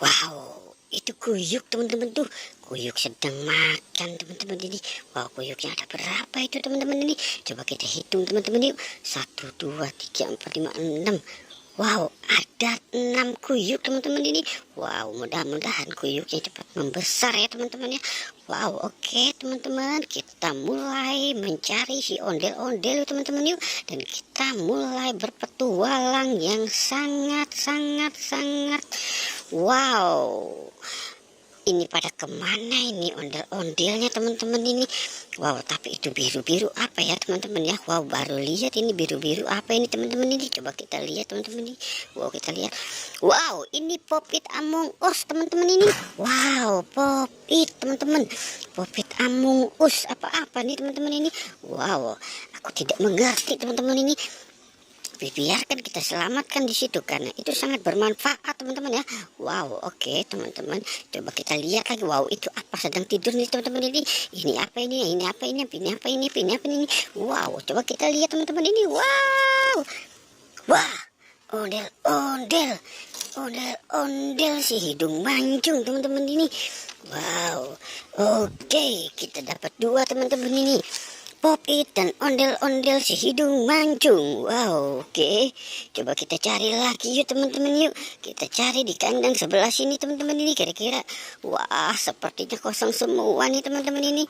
Wow, itu kuyuk teman-teman tuh. Kuyuk sedang makan teman-teman ini. Wow, kuyuknya ada berapa itu teman-teman ini? Coba kita hitung teman-teman yuk. 1, 2, 3, 4, 5, 6. Wow, ada 6 kuyuk teman-teman ini. Wow, mudah-mudahan kuyuknya cepat membesar ya teman-teman ya. Wow, oke teman-teman, kita mulai mencari si ondel-ondel teman-teman yuk. Dan kita mulai berpetualang yang sangat wow. Ini pada kemana ini ondel-ondelnya teman-teman ini? Wow, tapi itu biru-biru apa ya teman-teman ya? Wow, baru lihat ini biru-biru apa ini teman-teman ini? Coba kita lihat teman-teman ini. Wow, kita lihat. Wow, ini Popit Among Us teman-teman ini. Wow, Popit teman-teman. Popit Among Us apa-apa nih teman-teman ini? Wow, aku tidak mengerti teman-teman ini. Biarkan kita selamatkan di situ karena itu sangat bermanfaat teman-teman ya. Wow, oke teman-teman, coba kita lihat lagi. Wow, itu apa sedang tidur nih teman-teman ini? Ini apa ini? Ini apa ini? Ini apa ini? Ini apa ini? Wow, coba kita lihat teman-teman ini. Wow, wah, ondel si hidung mancung teman-teman ini. Wow, oke, kita dapat 2 teman-teman ini. Popit dan ondel-ondel si hidung mancung. Wow, oke. Coba kita cari lagi yuk teman-teman yuk. Kita cari di kandang sebelah sini teman-teman ini kira-kira. Wah, sepertinya kosong semua nih teman-teman ini.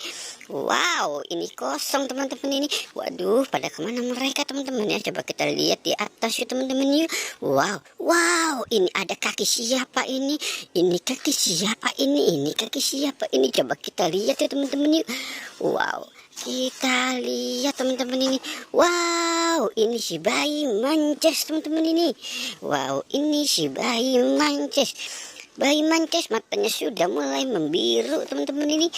Wow, ini kosong teman-teman ini. Waduh, pada kemana mereka teman-teman ya? Coba kita lihat di atas yuk teman-teman yuk. Wow, ini ada kaki siapa ini? Ini kaki siapa ini? Ini kaki siapa ini? Coba kita lihat ya teman-teman yuk. Wow. Kita lihat teman-teman ini. Wow, ini si bayi mances teman-teman ini. Wow, ini si bayi mances. Bayi mances matanya sudah mulai membiru teman-teman ini.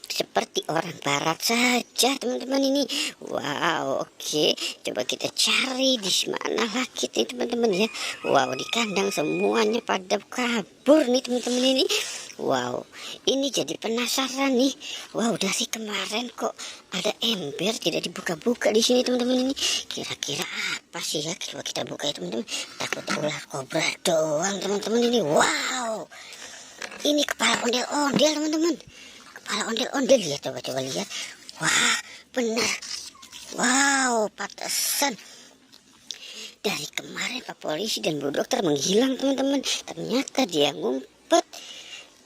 Seperti orang barat saja teman-teman ini. Wow, oke. Coba kita cari di mana lagi nih teman-teman ya. Wow, di kandang semuanya pada kabur nih teman-teman ini. Wow, ini jadi penasaran nih. Wow, dari kemarin kok ada ember tidak dibuka-buka di sini teman-teman ini. Kira-kira apa sih ya? Coba kita buka ya teman-teman. Takut ular kobra doang teman-teman ini. Wow, ini kepala ondel-ondel teman-teman. Kepala ondel-ondel lihat, coba lihat. Wah, benar. Wow, pantesan dari kemarin Pak Polisi dan Bu Dokter menghilang teman-teman. Ternyata dia ngumpet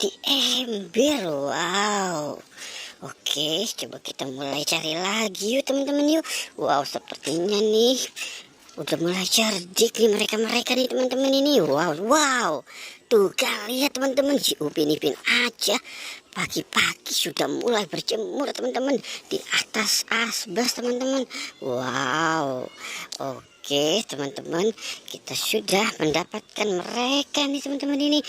di ember. Wow. Oke, coba kita mulai cari lagi yuk teman-teman yuk. Wow, sepertinya nih udah mulai cerdik nih mereka nih teman-teman ini. Wow. Tuh kan lihat teman-teman, si Upin Ipin aja pagi-pagi sudah mulai berjemur teman-teman di atas asbes teman-teman. Wow. Oke teman-teman, kita sudah mendapatkan mereka nih teman-teman ini.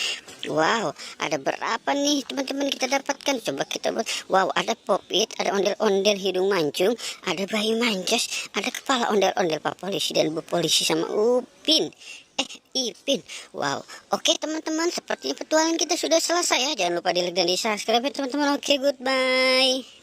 Wow, ada berapa nih teman-teman kita dapatkan? Coba kita buat. Wow, ada Popit, ada ondel-ondel hidung mancung, ada bayi mances, ada kepala ondel-ondel Pak Polisi dan Bu Polisi sama Upin Ipin. Wow, oke teman-teman, sepertinya petualangan kita sudah selesai ya. Jangan lupa di like dan di subscribe ya teman-teman. Oke, goodbye.